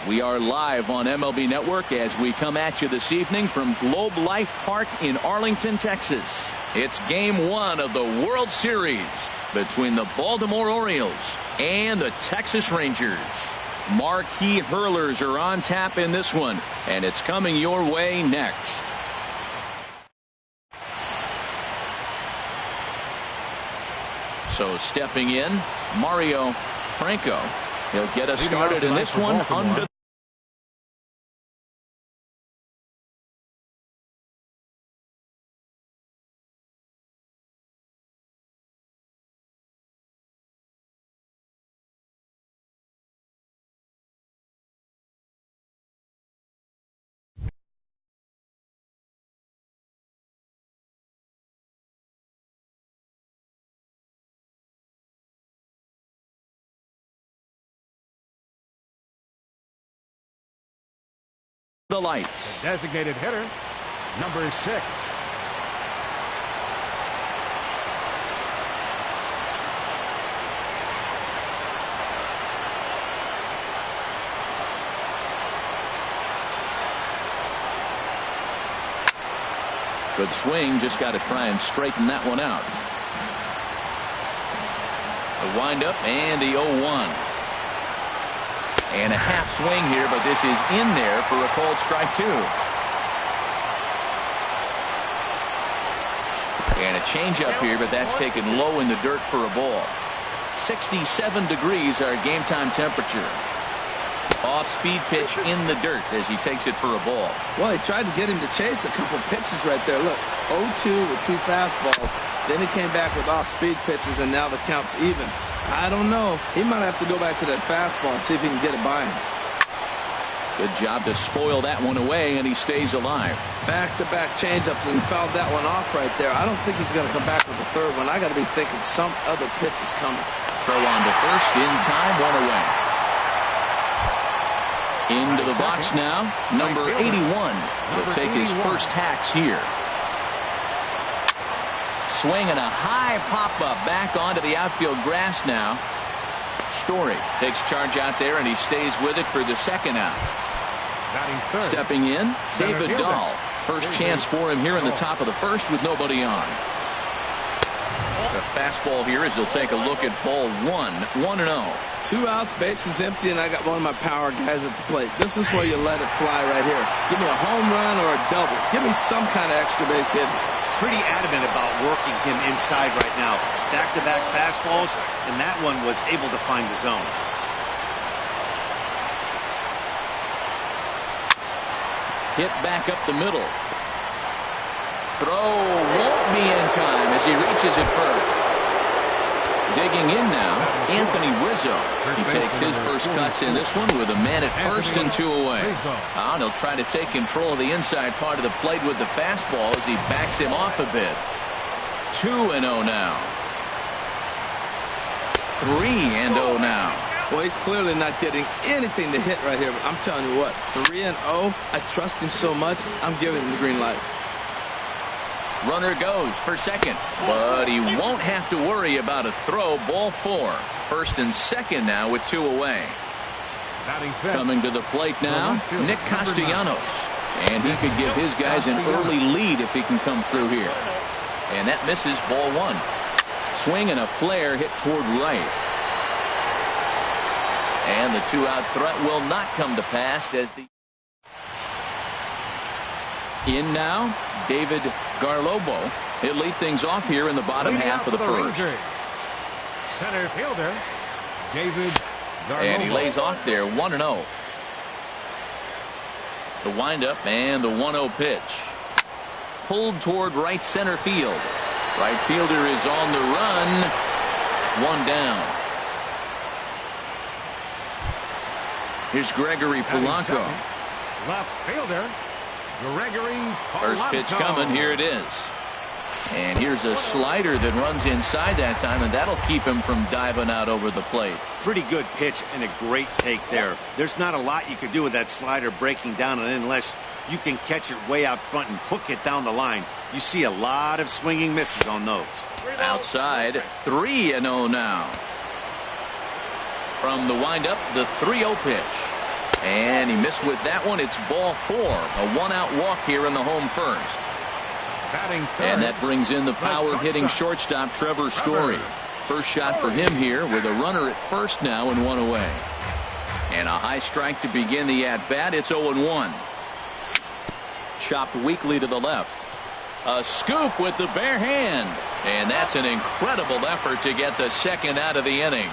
We are live on MLB Network as we come at you this evening from Globe Life Park in Arlington, Texas. It's game one of the World Series between the Baltimore Orioles and the Texas Rangers. Marquee hurlers are on tap in this one, and it's coming your way next. So stepping in, Mario Franco. He'll get us started in this one under the lights. The designated hitter, number 6. Good swing, just got to try and straighten that one out. The windup and the 0-1. And a half swing here, but this is in there for a called strike 2. And a changeup here, but that's taken low in the dirt for a ball. 67 degrees our game time temperature. Off speed pitch in the dirt as he takes it for a ball. Well, he tried to get him to chase a couple pitches right there. Look, 0-2 with 2 fastballs. Then he came back with off speed pitches, and now the count's even. I don't know. He might have to go back to that fastball and see if he can get it by him. Good job to spoil that one away, and he stays alive. Back-to-back changeups, and he fouled that one off right there. I don't think he's going to come back with the third one. I got to be thinking some other pitch is coming. Throw on to first, in time, one away. Into the box now, number 81 will take his first hacks here. Swinging a high pop-up back onto the outfield grass now. Story takes charge out there, and he stays with it for the second out. Stepping in, David Dahl. First chance for him here in the top of the first with nobody on. The fastball here as he'll take a look at ball 1, 1-0. 2 outs, bases empty, and I got one of my power guys at the plate. This is where you let it fly right here. Give me a home run or a double. Give me some kind of extra base hit. Pretty adamant about working him inside right now. Back-to-back fastballs, and that one was able to find the zone. Hit back up the middle. Throw won't be in time as he reaches it first. Digging in now, Anthony Rizzo. He takes his first cuts in this one with a man at first and 2 away. And he'll try to take control of the inside part of the plate with the fastball as he backs him off a bit. 2-0 now. 3-0 now. Well, he's clearly not getting anything to hit right here. But I'm telling you what, 3-0. I trust him so much. I'm giving him the green light. Runner goes for second, but he won't have to worry about a throw. Ball 4. First and second now with 2 away. Coming to the plate now, Nick Castellanos. And he could give his guys an early lead if he can come through here. And that misses, ball 1. Swing and a flare hit toward right. And the 2-out threat will not come to pass as the in now, David Garlobo. He'll lead things off here in the bottom half of the first. Center fielder, David Garlobo. And he lays off there, 1-0. The windup and the 1-0 pitch. Pulled toward right center field. Right fielder is on the run. 1 down. Here's Gregory Polanco. Left fielder, Gregory Polanco. First pitch coming. Here it is. And here's a slider that runs inside that time, and that'll keep him from diving out over the plate. Pretty good pitch and a great take there. There's not a lot you could do with that slider breaking down, and unless you can catch it way out front and hook it down the line, you see a lot of swinging misses on those. Outside, 3-0 now. From the windup, the 3-0 pitch. And he missed with that one. It's ball 4. A one-out walk here in the home first. And that brings in the power-hitting shortstop, Trevor Story. First shot for him here with a runner at first now and one away. And a high strike to begin the at-bat. It's 0-1. Chopped weakly to the left. A scoop with the bare hand. And that's an incredible effort to get the second out of the inning.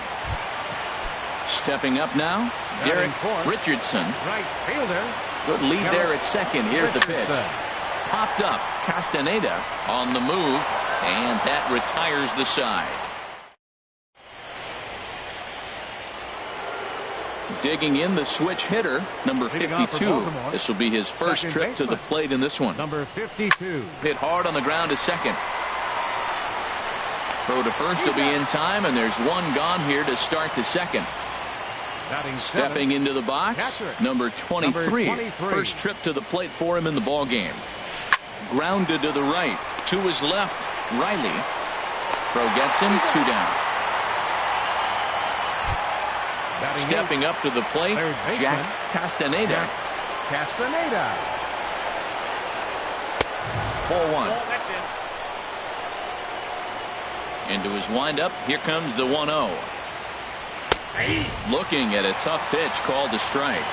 Stepping up now, Derek Richardson. Right fielder. Good lead there at second. Here's the pitch. Popped up. Castaneda on the move. And that retires the side. Digging in the switch hitter, number 52. This will be his first trip to the plate in this one. Number 52. Hit hard on the ground to second. Throw to first will be in time, and there's one gone here to start the second. Stepping into the box, number 23. First trip to the plate for him in the ball game. Grounded to the right. To his left, Riley. Throw gets him, 2 down. Stepping up to the plate, Jack Castaneda. Castaneda. 4-1. Into his windup, here comes the 1-0. Looking at a tough pitch called a strike.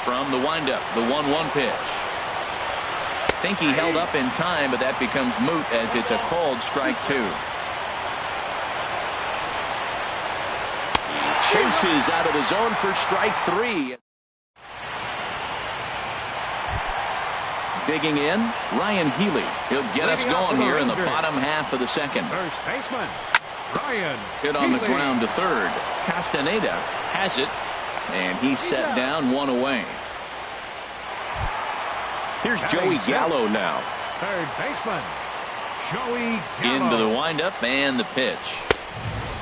From the windup, the 1-1 pitch. Think he held up in time, but that becomes moot as it's a called strike 2. Chases out of the zone for strike 3. Digging in, Ryan Healy. He'll get us going here in the bottom half of the second. First baseman, Ryan hit on the ground to third. Castaneda has it, and he's set down, 1 away. Here's Joey Gallo now. Third baseman, Joey Gallo. Into the windup and the pitch.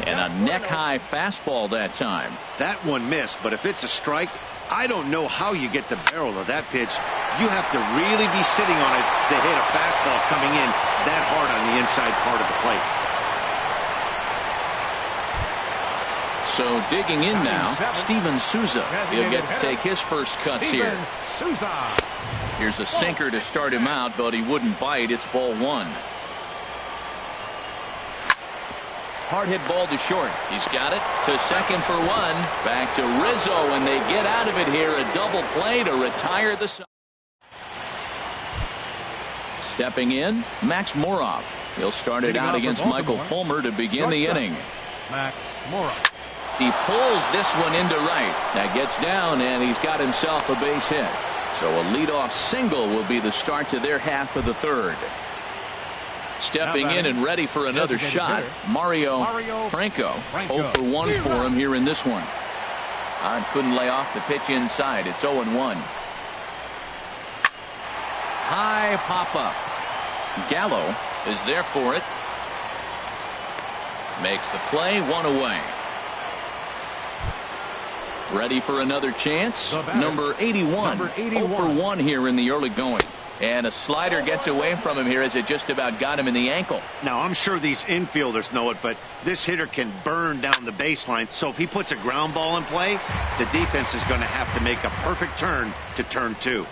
And a neck-high fastball that time. That one missed, but if it's a strike, I don't know how you get the barrel of that pitch. You have to really be sitting on it to hit a fastball coming in that hard on the inside part of the plate. So digging in now, Steven Souza. He'll get to take his first cuts here. Here's a sinker to start him out, but he wouldn't bite. It's ball 1. Hard hit ball to short. He's got it to second for 1. Back to Rizzo, and they get out of it here. A double play to retire the side. Stepping in, Max Moroff. He'll start it out against Michael Fulmer to begin the inning. Max Moroff. He pulls this one into right. That gets down, and he's got himself a base hit. So a leadoff single will be the start to their half of the third. Stepping in and ready for another shot, Mario Franco. 0 for 1 for him here in this one. Couldn't lay off the pitch inside. It's 0-1. High pop-up. Gallo is there for it. Makes the play, 1 away. Ready for another chance. Number 81. 0 for 1 here in the early going. And a slider gets away from him here as it just about got him in the ankle. Now, I'm sure these infielders know it, but this hitter can burn down the baseline. So if he puts a ground ball in play, the defense is going to have to make a perfect turn to turn 2.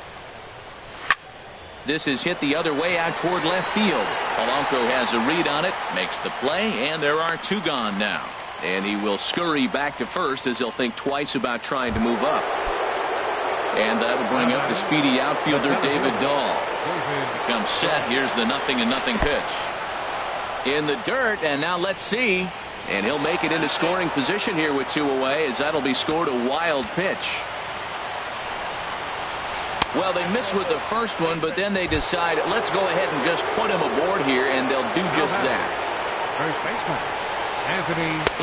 This is hit the other way out toward left field. Polanco has a read on it, makes the play, and there are 2 gone now. And he will scurry back to first as he'll think twice about trying to move up. And that'll bring up the speedy outfielder David Dahl. Comes set. Here's the 0-0 pitch. In the dirt, and now let's see. And he'll make it into scoring position here with 2 away, as that'll be scored a wild pitch. Well, they missed with the first one, but then they decide, let's go ahead and just put him aboard here, and they'll do just that. First baseman,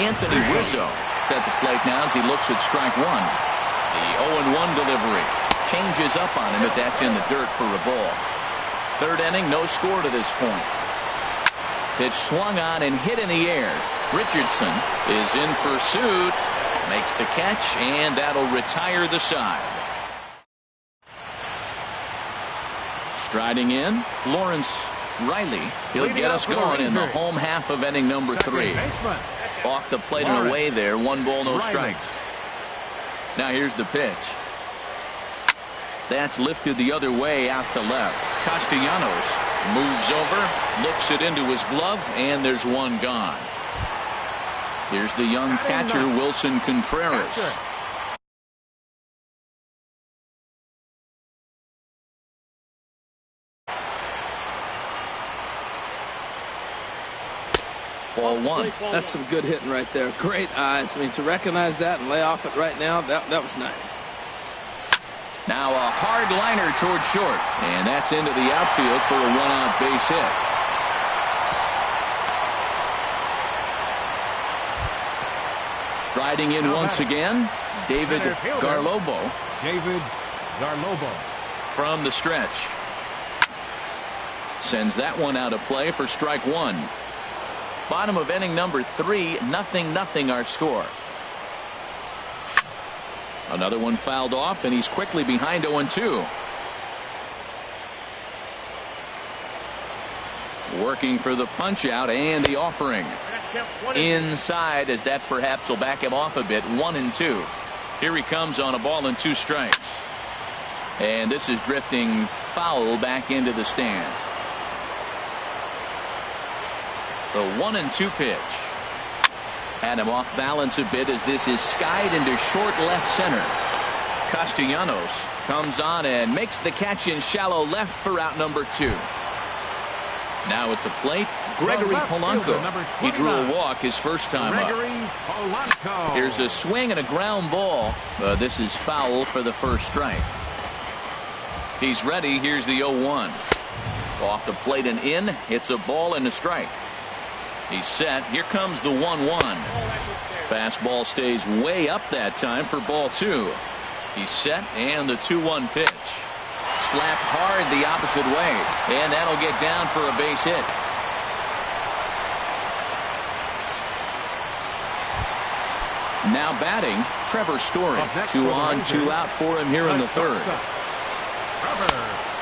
Anthony Rizzo is at the plate now as he looks at strike 1. The 0-1 delivery changes up on him, but that's in the dirt for a ball. Third inning, no score to this point. Pitch swung on and hit in the air. Richardson is in pursuit, makes the catch, and that'll retire the side. Striding in, Lawrence Riley. He'll get us going in the home half of inning number 3. Off the plate and away there. 1 ball, no strikes. Now here's the pitch. That's lifted the other way out to left. Castellanos moves over, looks it into his glove, and there's one gone. Here's the young catcher, Wilson Contreras. Ball one. That's some good hitting right there. Great eyes. I mean, to recognize that and lay off it right now, that was nice. Now a hard liner toward short, and that's into the outfield for a one-out base hit. Striding in once again, David Garlobo. David Garlobo. From the stretch. Sends that one out of play for strike one. Bottom of inning number 3, 0-0 our score. Another one fouled off, and he's quickly behind 0-2. Working for the punch out and the offering. Inside, as that perhaps will back him off a bit. 1-2. Here he comes on a ball and 2 strikes. And this is drifting foul back into the stands. The 1-2 pitch. Had him off balance a bit as this is skied into short left center. Castellanos comes on and makes the catch in shallow left for out number 2. Now at the plate, Gregory Polanco. He drew a walk his first time up. Here's a swing and a ground ball. This is foul for the first strike. He's ready. Here's the 0-1. Off the plate and in. It's a ball and a strike. He's set. Here comes the 1-1. Fastball stays way up that time for ball 2. He's set, and the 2-1 pitch. Slapped hard the opposite way, and that'll get down for a base hit. Now batting, Trevor Story. 2 on, 2 out for him here in the third.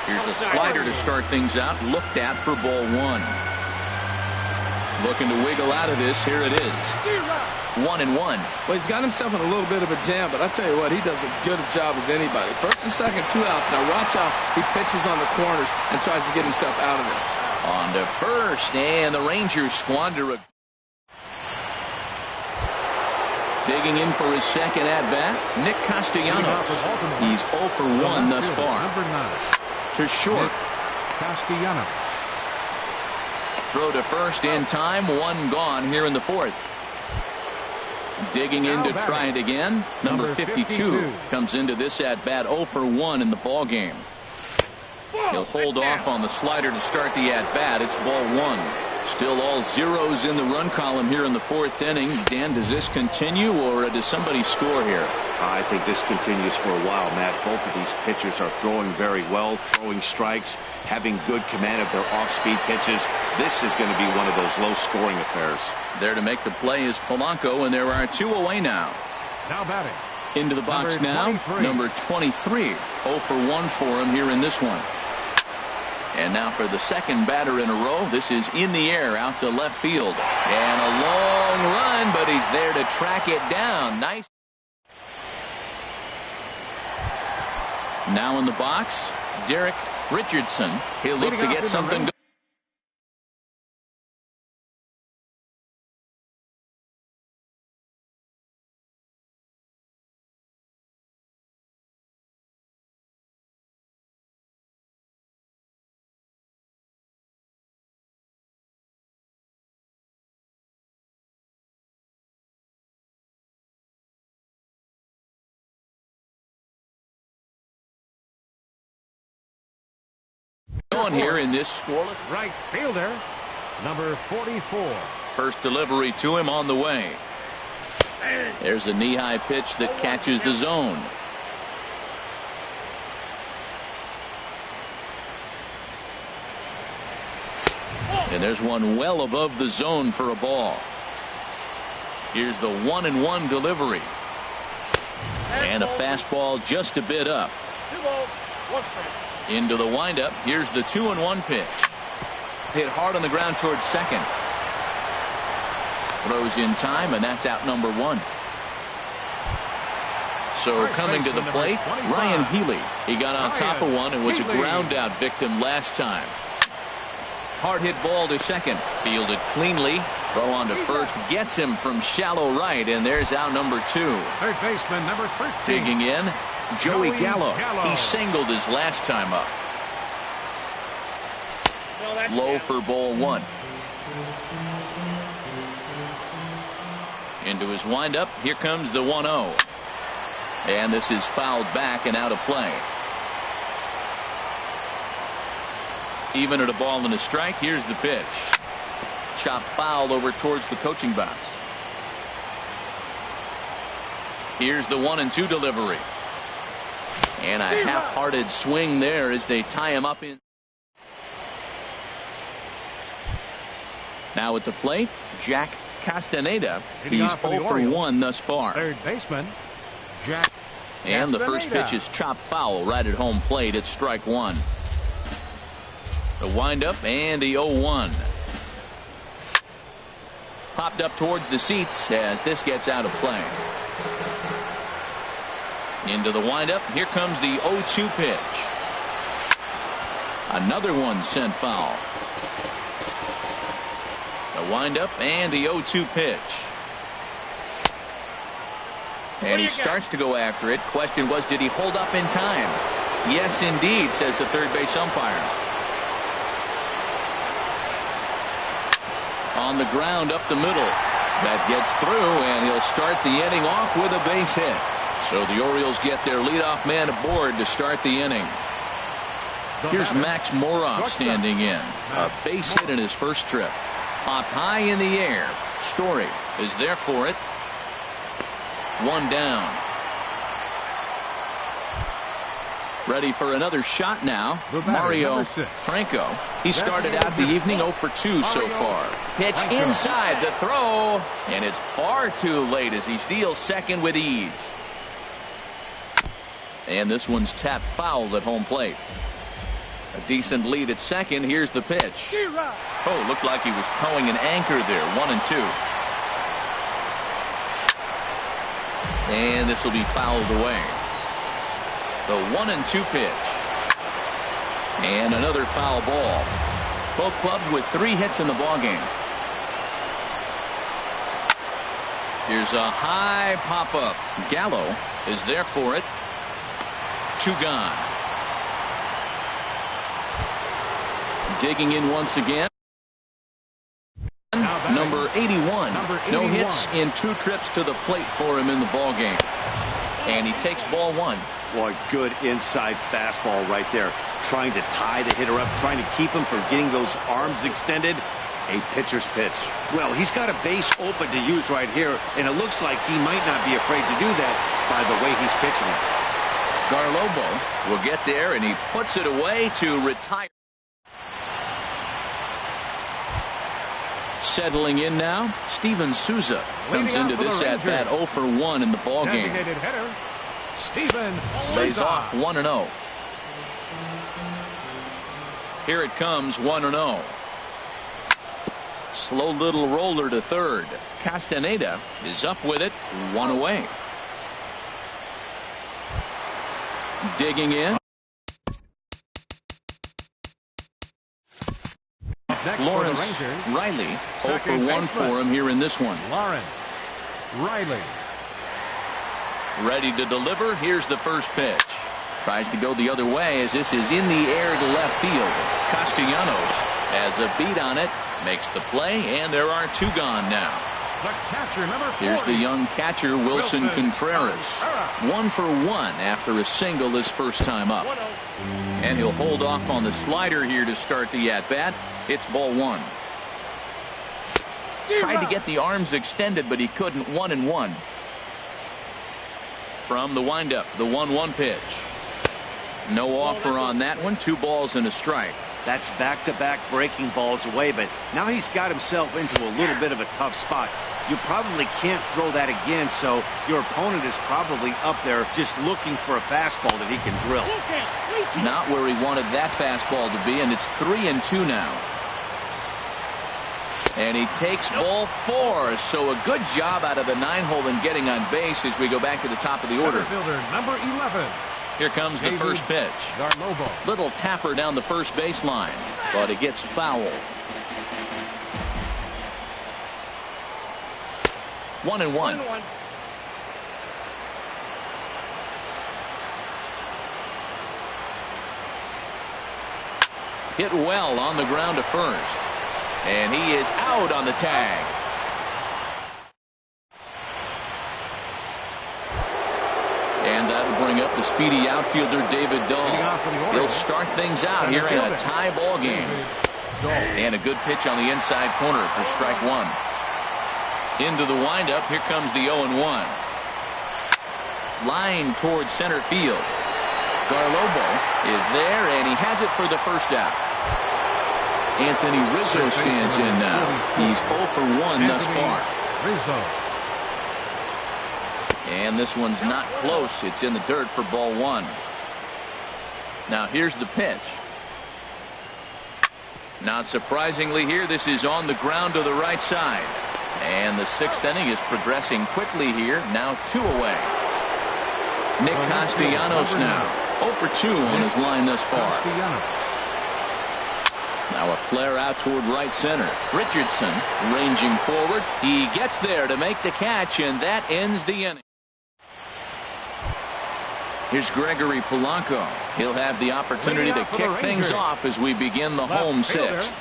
Here's a slider to start things out. Looked at for ball 1. Looking to wiggle out of this. Here it is. 1-1. Well, he's got himself in a little bit of a jam, but I tell you what, he does as good a job as anybody. First and second, 2 outs. Now watch how he pitches on the corners and tries to get himself out of this. On to first, and the Rangers squander a. Digging in for his second at-bat, Nick Castellanos. He's 0 for 1 thus far. To short. Castellanos. Throw to first in time. 1 gone here in the 4th. Digging in to try it again. Number 52 comes into this at bat 0 for 1 in the ball game. He'll hold off on the slider to start the at bat. It's ball 1. Still all zeros in the run column here in the 4th inning. Dan, does this continue, or does somebody score here? I think this continues for a while, Matt. Both of these pitchers are throwing very well, throwing strikes, having good command of their off-speed pitches. This is going to be one of those low-scoring affairs. There to make the play is Polanco, and there are 2 away now. Now batting. Into the box now, number 23. 0 for 1 for him here in this one. And now for the second batter in a row. This is in the air out to left field. And a long run, but he's there to track it down. Nice. Now in the box, Derek Richardson. He'll look to get something going. Here in this scoreless. Right fielder, number 44. First delivery to him on the way. There's a knee-high pitch that catches the zone. And there's one well above the zone for a ball. Here's the 1-1 delivery. And a fastball just a bit up. 2 balls, 1 strike. Into the windup. Here's the 2-1 pitch. Hit hard on the ground towards second. Throws in time, and that's out number 1. So coming to the plate, Ryan Healy. He got on top of one and was a ground out victim last time. Hard hit ball to second. Fielded cleanly. Throw on to first. Gets him from shallow right. And there's out number 2. Third baseman, number 13. Digging in, Joey Gallo. He singled his last time up. Low for ball 1. Into his windup. Here comes the 1-0. And this is fouled back and out of play. Even at a ball and a strike. Here's the pitch. Chop foul over towards the coaching box. Here's the 1-2 delivery. And a half-hearted swing there as they tie him up in. Now at the plate, Jack Castaneda. He's 0 for 1 thus far. Third baseman, Jack. And the first pitch is chopped foul right at home plate. It's strike 1. The windup and the 0-1. Popped up towards the seats as this gets out of play. Into the windup. Here comes the 0-2 pitch. Another one sent foul. The windup and the 0-2 pitch. And he starts to go after it. Question was, did he hold up in time? Yes, indeed, says the third base umpire. On the ground up the middle. That gets through, and he'll start the inning off with a base hit. So the Orioles get their leadoff man aboard to start the inning. Here's Max Moroff standing in. A base hit in his first trip. Popped high in the air. Story is there for it. 1 down. Ready for another shot now. Mario Franco. He started out the evening 0 for 2 so far. Pitch inside the throw. And it's far too late as he steals second with ease. And this one's tapped foul at home plate. A decent lead at second. Here's the pitch. Oh, looked like he was towing an anchor there. 1-2. And this will be fouled away. The 1-2 pitch. And another foul ball. Both clubs with 3 hits in the ballgame. Here's a high pop-up. Gallo is there for it. 2 gone. Digging in once again. Number 81. No hits in 2 trips to the plate for him in the ballgame. And he takes ball 1. Boy, good inside fastball right there. Trying to tie the hitter up, trying to keep him from getting those arms extended. A pitcher's pitch. Well, he's got a base open to use right here, and it looks like he might not be afraid to do that by the way he's pitching it. Garlobo will get there, and he puts it away to retire. Settling in now, Steven Souza comes into this at-bat 0 for 1 in the ballgame. Lays off 1-0. Here it comes, 1-0. Slow little roller to third. Castaneda is up with it, 1 away. Digging in. Lawrence Riley, 0 for 1 for him here in this one. Lawrence Riley. Ready to deliver. Here's the first pitch. Tries to go the other way as this is in the air to left field. Castellanos has a beat on it, makes the play, and there are 2 gone now. The catcher, number 40. Here's the young catcher, Wilson Contreras. 1 for 1 after a single this first time up. And he'll hold off on the slider here to start the at-bat. It's ball 1. Tried to get the arms extended, but he couldn't. 1-1. From the windup, the 1-1 pitch. No offer on that one. 2 balls and a strike. That's back-to-back breaking balls away, but now he's got himself into a little bit of a tough spot. You probably can't throw that again, so your opponent is probably up there just looking for a fastball that he can drill. Not where he wanted that fastball to be, and it's 3-2 now. And he takes ball 4. So a good job out of the 9-hole in getting on base as we go back to the top of the order. Center fielder number 11. Here comes the first pitch. Garlobo. Little tapper down the first baseline, but it gets foul. 1-1. Hit well on the ground to first. And he is out on the tag. And that'll bring up the speedy outfielder David Dahl. He'll start things out here in a tie ball game. And a good pitch on the inside corner for strike 1. Into the windup. Here comes the 0-1. Line towards center field. Garlobo is there, and he has it for the first out. Anthony Rizzo stands in now. He's 0 for 1 thus far. And this one's not close. It's in the dirt for ball 1. Now here's the pitch. Not surprisingly here, this is on the ground to the right side. And the 6th inning is progressing quickly here. Now 2 away. Nick Castellanos now 0 for 2 on his line thus far. Now a flare out toward right center. Richardson ranging forward. He gets there to make the catch, and that ends the inning. Here's Gregory Polanco. He'll have the opportunity to kick things off as we begin the home 6th.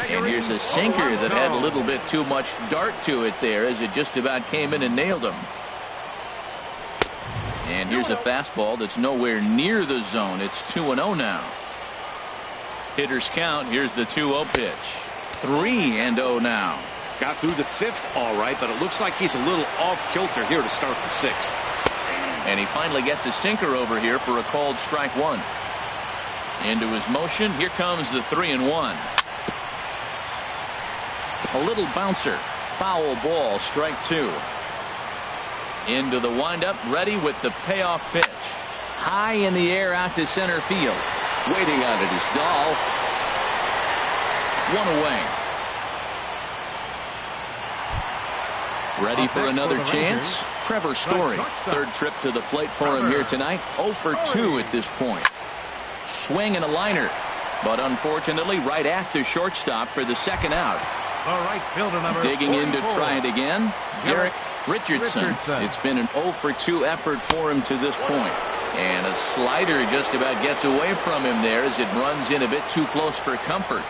And here's a sinker that had a little bit too much dart to it there as it just about came in and nailed him. And here's a fastball that's nowhere near the zone. It's 2-0 now. Hitters count. Here's the 2-0 pitch. 3-0 now. Got through the 5th all right, but it looks like he's a little off kilter here to start the 6th. And he finally gets a sinker over here for a called strike 1. Into his motion. Here comes the 3-1. A little bouncer. Foul ball. Strike 2. Into the windup. Ready with the payoff pitch. High in the air out to center field. Waiting on it is Dahl. 1 away. Ready for another chance. Trevor Story. 3rd trip to the plate for him here tonight. 0 for 2 at this point. Swing and a liner. But unfortunately right at the shortstop for the 2nd out. All right, fielder number digging 44. In to try it again. Garrett Richardson. Richardson. It's been an 0 for 2 effort for him to this point. And a slider just about gets away from him there as it runs in a bit too close for comfort.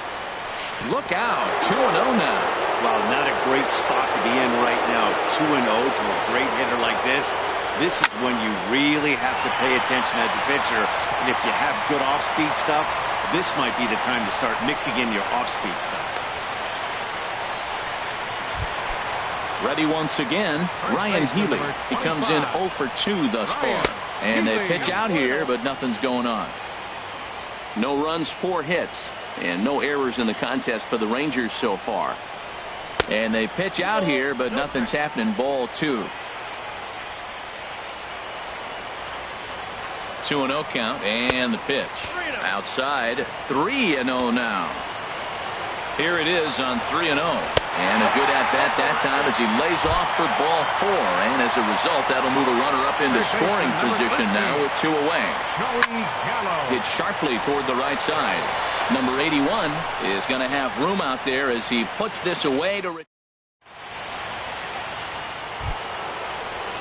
Look out. 2-0 now. Wow, not a great spot to be in right now. 2-0 to a great hitter like this. This is when you really have to pay attention as a pitcher. And if you have good off-speed stuff, this might be the time to start mixing in your off-speed stuff. Ready once again, Ryan Healy. He comes in 0 for 2 thus far. And they pitch out here, but nothing's going on. No runs, 4 hits, and no errors in the contest for the Rangers so far. And they pitch out here, but nothing's happening. Ball 2. 2-0 count, and the pitch. Outside, 3-0 now. Here it is on 3-0. And a good at-bat that time as he lays off for ball 4. And as a result, that'll move a runner up into scoring position now with 2 away. Hit sharply toward the right side. Number 81 is going to have room out there as he puts this away to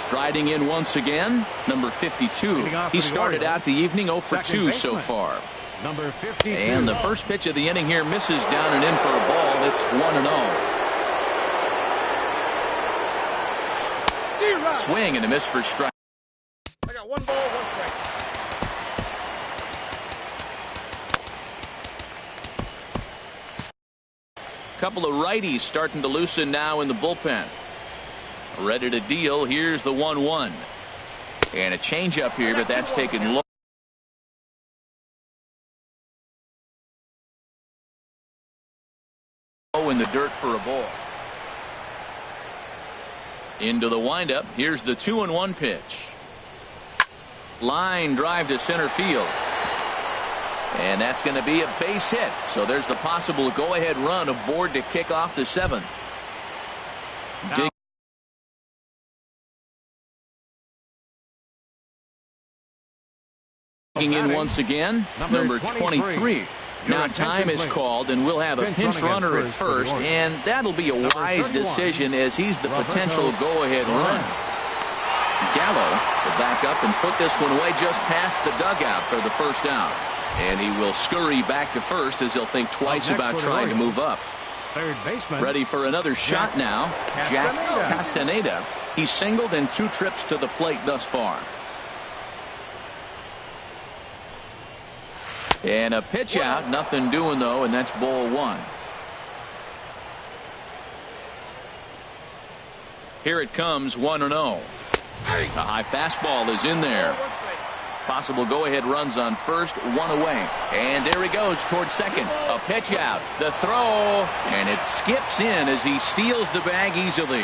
striding in once again. Number 52. He started out the evening 0 for 2 so far. Number 52. And the first pitch of the inning here misses down and in for a ball. It's 1-0. Swing and a miss for strike. I got 1 ball, 1 strike. Couple of righties starting to loosen now in the bullpen. Ready to deal. Here's the 1-1. And a changeup here, but that's taken low. In the dirt for a ball. Into the windup. Here's the 2-1 pitch. Line drive to center field. And that's going to be a base hit. So there's the possible go-ahead run aboard to kick off the 7th. Digging in once again, number 23. Now time is called, and we'll have a pinch runner at first, and that'll be a wise decision as he's the potential go-ahead run. Gallo will back up and put this one away just past the dugout for the first out. And he will scurry back to first as he'll think twice about trying to move up. Third baseman. Ready for another shot now. Jack Castaneda. He's singled in 2 trips to the plate thus far. And a pitch out. Nothing doing, though, and that's ball 1. Here it comes, 1-0. A high fastball is in there. Possible go-ahead runs on first, 1 away. And there he goes towards second. A pitch out. The throw. And it skips in as he steals the bag easily.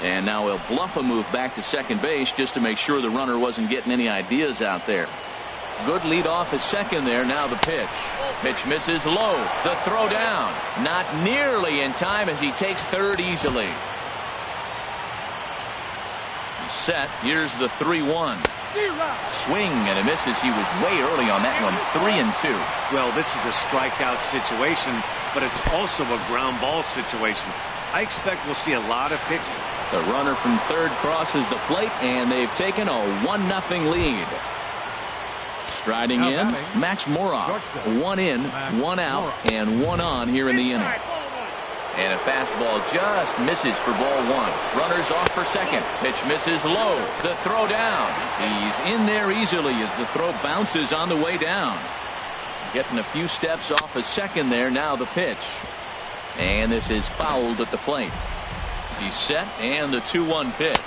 And now he'll bluff a move back to second base just to make sure the runner wasn't getting any ideas out there. Good lead off at second there. Now the pitch. Pitch misses low. The throw down. Not nearly in time as he takes third easily. Set. Here's the 3-1. Swing and a misses. He was way early on that one. 3-2. Well, this is a strikeout situation, but it's also a ground ball situation. I expect we'll see a lot of pitching. The runner from third crosses the plate, and they've taken a 1-0 lead. Striding in, Max Moroff. 1 in, 1 out, and 1 on here in the inning. And a fastball just misses for ball 1. Runners off for second. Pitch misses low. The throw down. He's in there easily as the throw bounces on the way down. Getting a few steps off of second there. Now the pitch. And this is fouled at the plate. He's set, and the 2-1 pitch.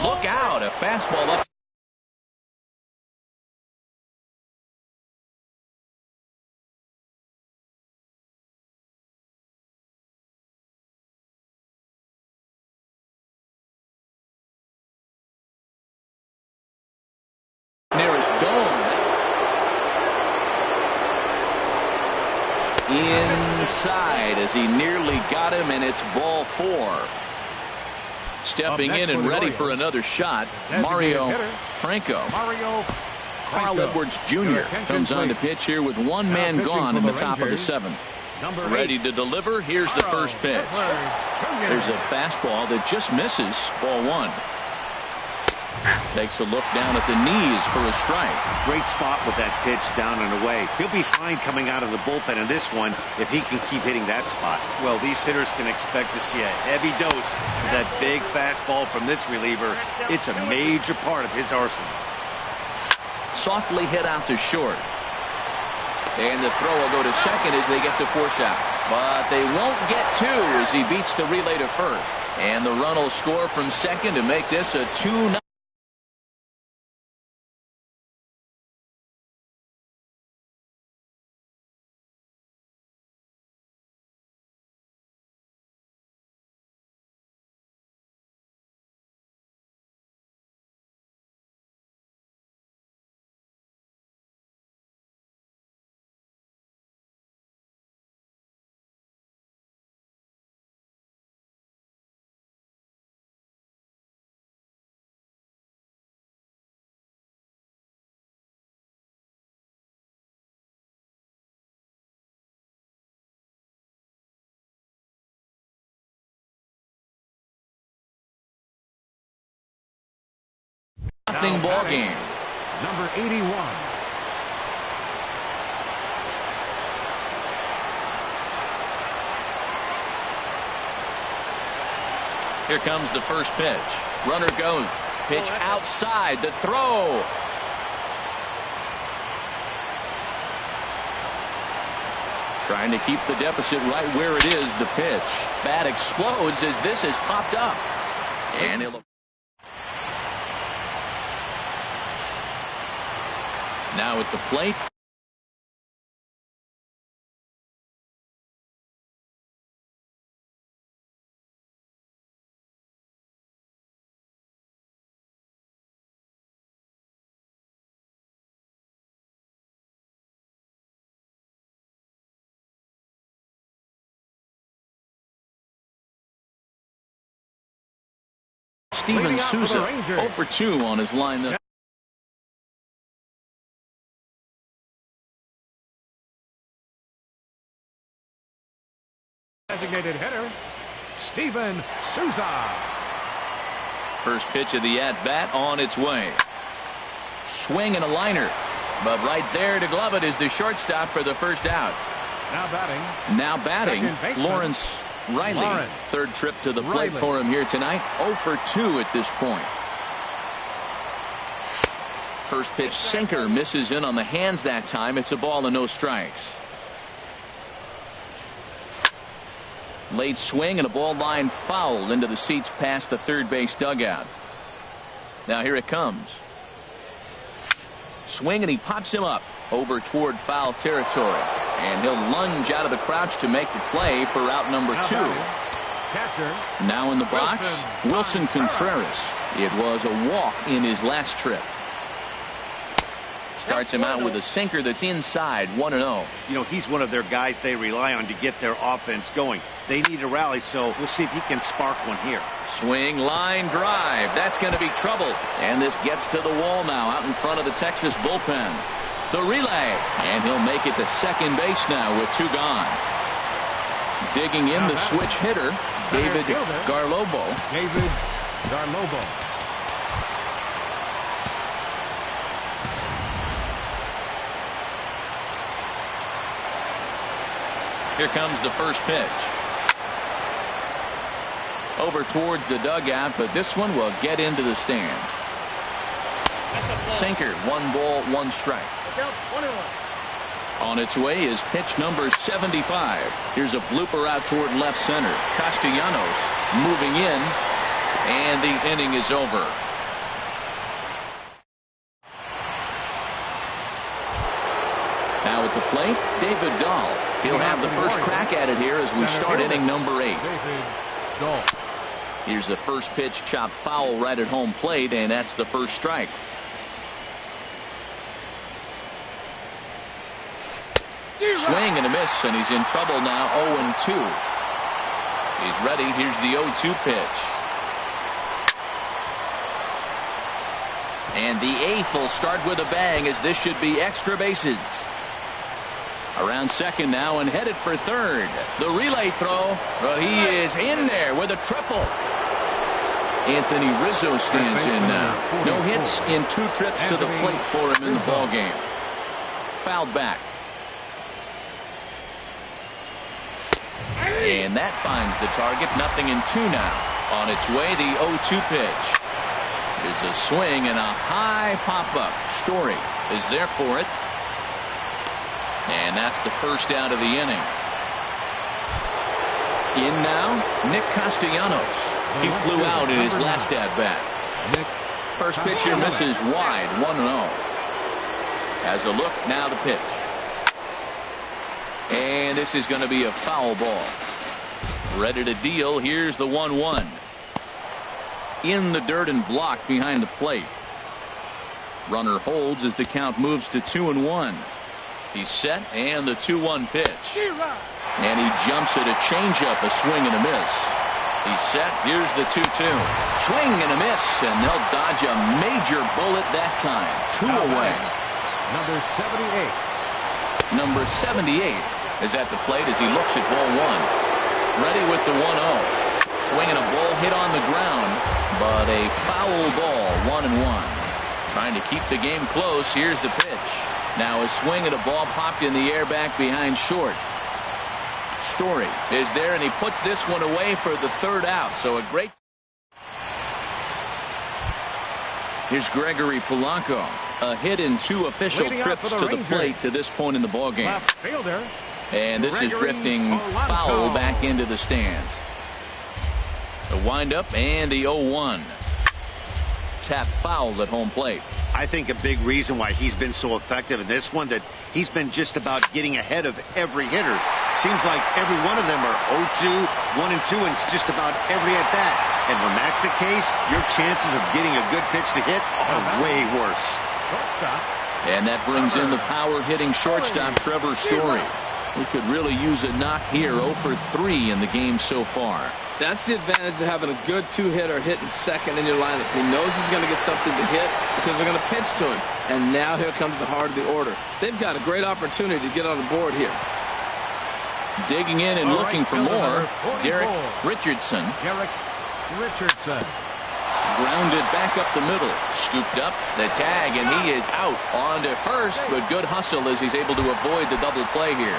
Look out. A fastball up. Inside as he nearly got him, and it's ball 4. Stepping in and ready for another shot, Mario Franco. Carl Edwards Jr. comes on the pitch here with 1 man gone in the top of the 7th. Ready to deliver. Here's the first pitch. There's a fastball that just misses. Ball 1. Takes a look down at the knees for a strike. Great spot with that pitch down and away. He'll be fine coming out of the bullpen in this one if he can keep hitting that spot. Well, these hitters can expect to see a heavy dose of that big fastball from this reliever. It's a major part of his arsenal. Softly hit out to short. And the throw will go to second as they get the force out. But they won't get 2 as he beats the relay to first. And the run will score from second to make this a 2-0. Nothing ball game. Number 81. Here comes the first pitch. Runner goes. Pitch outside. The throw. Trying to keep the deficit right where it is. The pitch. Bat explodes as this has popped up. And it'll. Now at the plate. Steven Souza 0 for 2 on his line this. Designated hitter, Steven Souza. First pitch of the at-bat on its way. Swing and a liner. But right there to glove it is the shortstop for the first out. Now batting. Lawrence Riley. Third trip to the plate for him here tonight. 0 for 2 at this point. First pitch sinker misses in on the hands that time. It's a ball and no strikes. Late swing and a ball line foul into the seats past the third base dugout. Now here it comes. Swing and he pops him up over toward foul territory. And he'll lunge out of the crouch to make the play for out number 2. Now in the box, Wilson Contreras. It was a walk in his last trip. Starts him out with a sinker that's inside, 1-0. You know, he's one of their guys they rely on to get their offense going. They need a rally, so we'll see if he can spark one here. Swing, line drive. That's going to be trouble. And this gets to the wall now out in front of the Texas bullpen. The relay. And he'll make it to second base now with 2 gone. Digging in the switch hitter, David Garlobo. Here comes the first pitch. Over towards the dugout, but this one will get into the stands. Sinker, 1 ball, 1 strike. On its way is pitch number 75. Here's a blooper out toward left center. Castellanos moving in, and the inning is over. Now at the plate, David Dahl. He'll have the first crack at it here as we start inning number 8. Here's the first pitch, chopped foul right at home plate, and that's the first strike. Swing and a miss, and he's in trouble now. 0-2. He's ready. Here's the 0-2 pitch. And the 8th will start with a bang, as this should be extra bases. Around second now and headed for third. The relay throw, but he is in there with a triple. Anthony Rizzo stands in now. No hits in 2 trips to the plate for him in the ballgame. Fouled back. And that finds the target. 0-2 now. On its way, the 0-2 pitch. There's a swing and a high pop-up. Story is there for it. And that's the first out of the inning. In now, Nick Castellanos. He flew out in his last at-bat. First pitch here misses wide, 1-0. As a look, now the pitch. And this is going to be a foul ball. Ready to deal. Here's the 1-1. In the dirt and blocked behind the plate. Runner holds as the count moves to 2-1. He's set, and the 2-1 pitch. And he jumps at a changeup, a swing and a miss. He's set. Here's the 2-2. Swing and a miss, and they'll dodge a major bullet that time. 2 away. Number 78. Number 78 is at the plate as he looks at ball 1. Ready with the 1-0. Swinging a ball hit on the ground, but a foul ball, 1-1. Trying to keep the game close. Here's the pitch. Now a swing and a ball popped in the air back behind short. Story is there, and he puts this one away for the 3rd out. So a great. Here's Gregory Polanco. A hit in 2 official trips to the plate to this point in the ballgame. And this is drifting foul back into the stands. The windup and the 0-1. Tap foul at home plate. I think a big reason why he's been so effective in this one, that he's been just about getting ahead of every hitter. Seems like every one of them are 0-2, 1-2, and it's just about every at bat. And when that's the case, your chances of getting a good pitch to hit are way worse. And that brings in the power hitting shortstop Trevor Story. He could really use a knock here. 0 for 3 in the game so far. That's the advantage of having a good two-hitter hitting second in your lineup. He knows he's going to get something to hit because they're going to pitch to him. And now here comes the heart of the order. They've got a great opportunity to get on the board here. Digging in and looking for more, Derek Richardson. Derek Richardson. Grounded back up the middle. Scooped up the tag, and he is out on to first, but good hustle as he's able to avoid the double play here.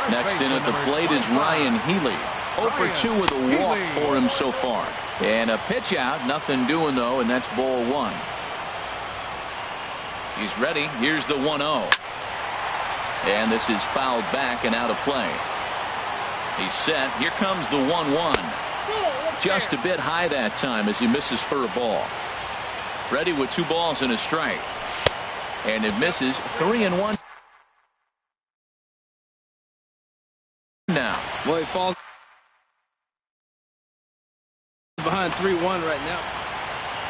Next in at the plate is Ryan Healy. 0 for 2 with a walk for him so far. And a pitch out, nothing doing though, and that's ball 1. He's ready. Here's the 1-0. And this is fouled back and out of play. He's set. Here comes the 1-1. Just a bit high that time as he misses for a ball. Ready with 2 balls and a strike. And it misses. 3-1. Now. Well, he falls behind 3-1 right now.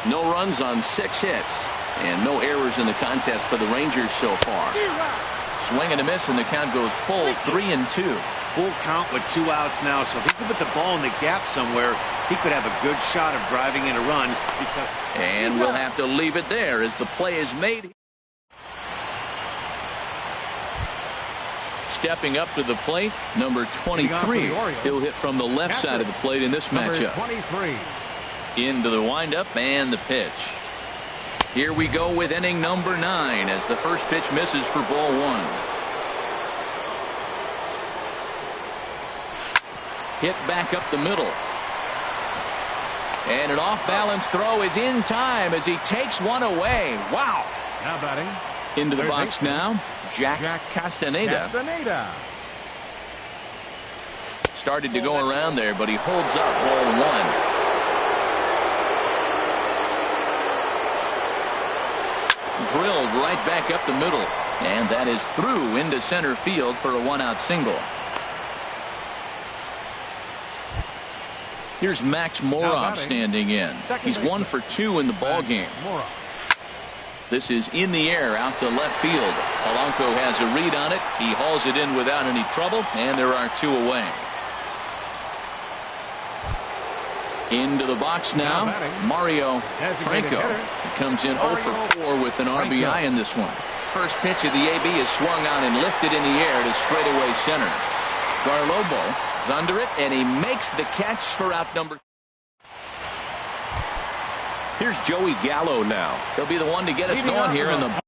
No runs on 6 hits. And no errors in the contest for the Rangers so far. Swing and a miss, and the count goes full 3-2. Full count with 2 outs now, so if he could put the ball in the gap somewhere, he could have a good shot of driving in a run. And we'll have to leave it there as the play is made. Stepping up to the plate, number 23. He'll hit from the left side of the plate in this matchup. 23. Into the windup and the pitch. Here we go with inning number 9 as the first pitch misses for ball 1. Hit back up the middle. And an off-balance throw is in time as he takes one away. Wow. Now batting. Into the box now, Jack Castaneda. Started to go around there, but he holds up ball 1. Drilled right back up the middle, and that is through into center field for a 1-out single. Here's Max Moroff standing in. He's 1 for 2 in the ball game. This is in the air out to left field. Polanco has a read on it. He hauls it in without any trouble, and there are 2 away. Into the box now, Mario Franco. He comes in 0 for 4 with an RBI in this one. First pitch of the AB is swung on and lifted in the air to straightaway center. Garlobo is under it, and he makes the catch for out number. Here's Joey Gallo now. He'll be the one to get us going here in the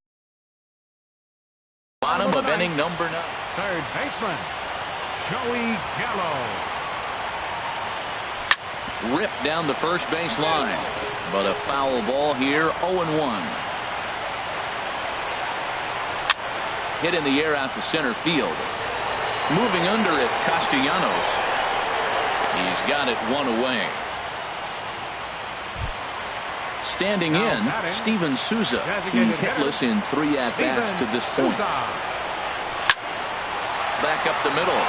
bottom of inning number 9. Third baseman, Joey Gallo. Ripped down the first base line, but a foul ball here. 0-1. Hit in the air out to center field. Moving under it, Castellanos. He's got it 1 away. Standing in, Steven Souza. He's hitless in 3 at-bats to this point. Back up the middle.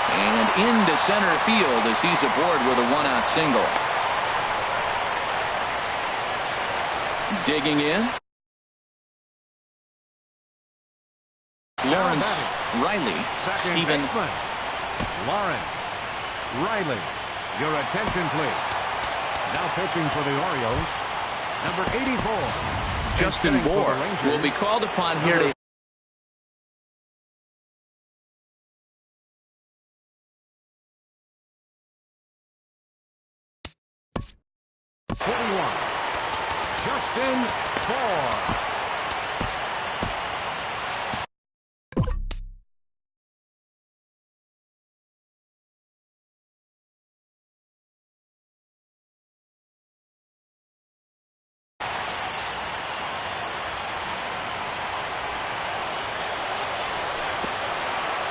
And into center field as he's aboard with a 1-out single. Digging in. Lawrence Riley. Stephen. Lawrence Riley. Your attention, please. Now pitching for the Orioles, number 84. Justin Bour will be called upon here to. Justin Bour.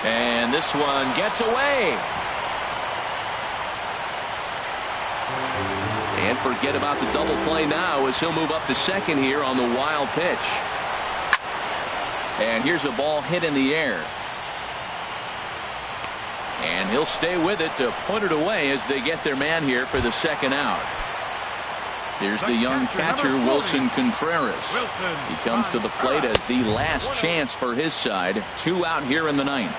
And this one gets away. And forget about the double play now as he'll move up to second here on the wild pitch. And here's a ball hit in the air. And he'll stay with it to put it away as they get their man here for the second out. Here's the young catcher, Wilson Contreras. He comes to the plate as the last chance for his side. 2 out here in the 9th.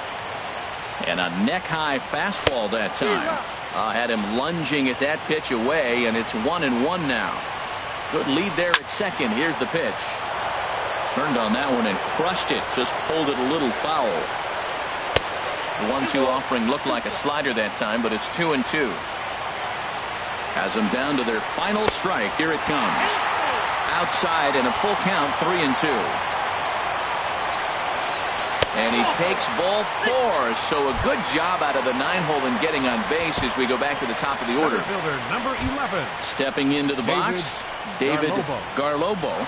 And a neck-high fastball that time. Had him lunging at that pitch away, and it's 1-1 now. Good lead there at second. Here's the pitch. Turned on that one and crushed it. Just pulled it a little foul. The 1-2 offering looked like a slider that time, but it's 2-2. Has them down to their final strike. Here it comes. Outside and a full count, 3-2. And he takes ball 4. So a good job out of the 9-hole in getting on base as we go back to the top of the order. Fielder number 11. Stepping into the box, David Garlobo.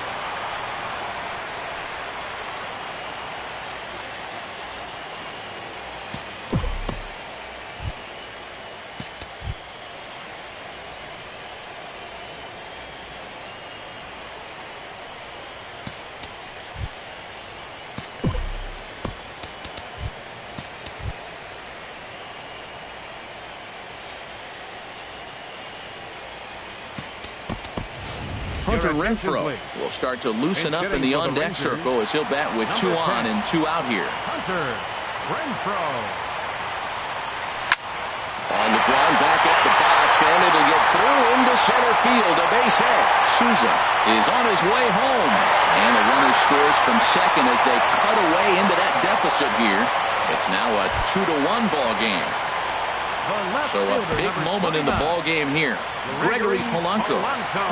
Hunter Renfroe will start to loosen up in the on-deck circle as he'll bat with 2 on and 2 out here. Hunter Renfroe. On the ground, back at the box, and it'll get through into center field. A base hit. Souza is on his way home, and the runner scores from second as they cut away into that deficit here. It's now a 2-1 ball game. So a big moment in the ball game here. Gregory Polanco.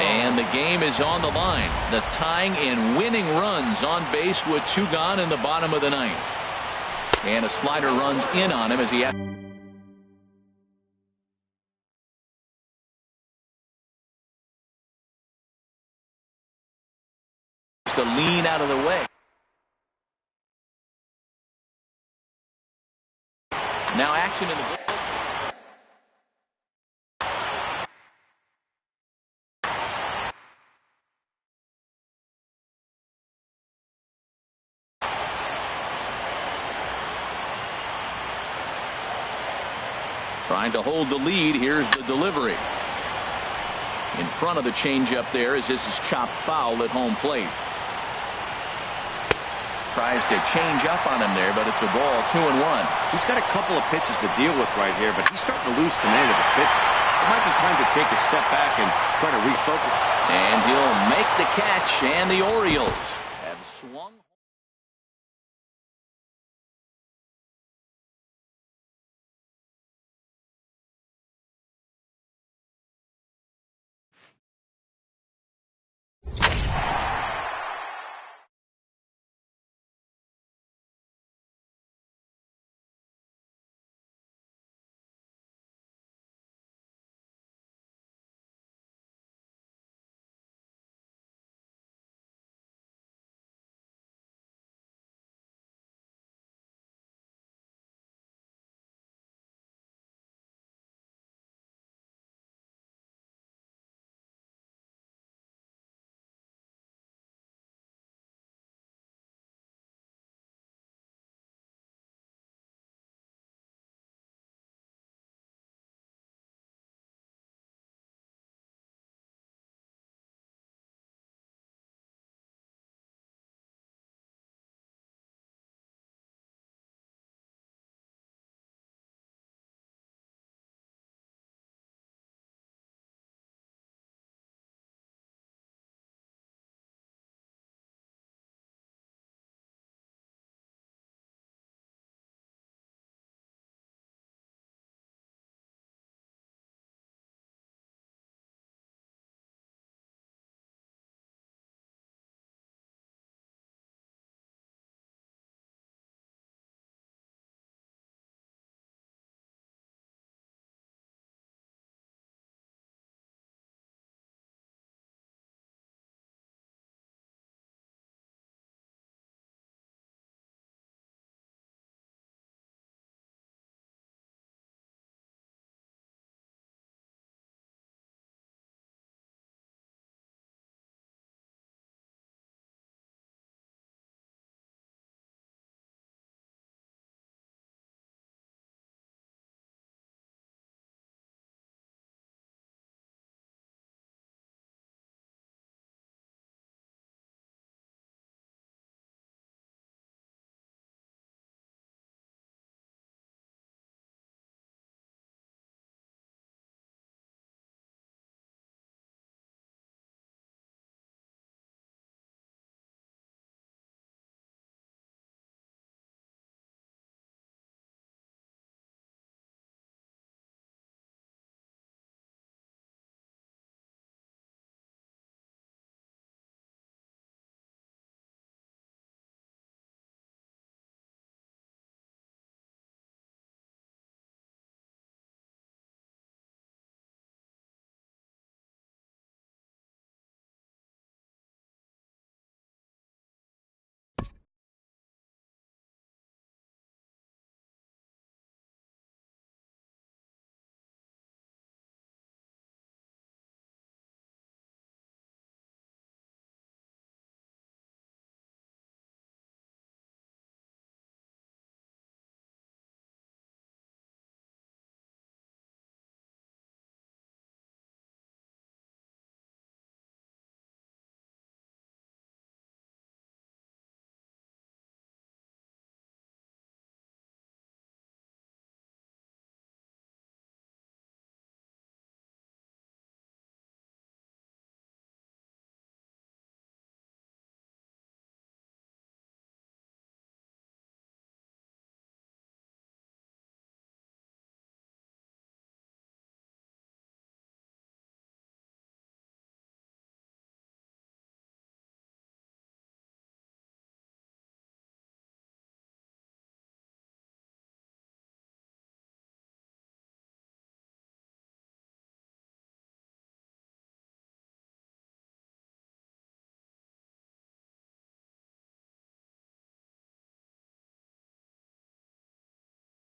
And the game is on the line. The tying and winning runs on base with 2 gone in the bottom of the 9th. And a slider runs in on him as he has to lean out of the way. Now action in the ball. Trying to hold the lead. Here's the delivery. In front of the changeup there as this is chopped foul at home plate. Tries to change up on him there, but it's a ball, 2-1. He's got a couple of pitches to deal with right here, but he's starting to lose command of his pitches. It might be time to take a step back and try to refocus. And he'll make the catch, and the Orioles have swung.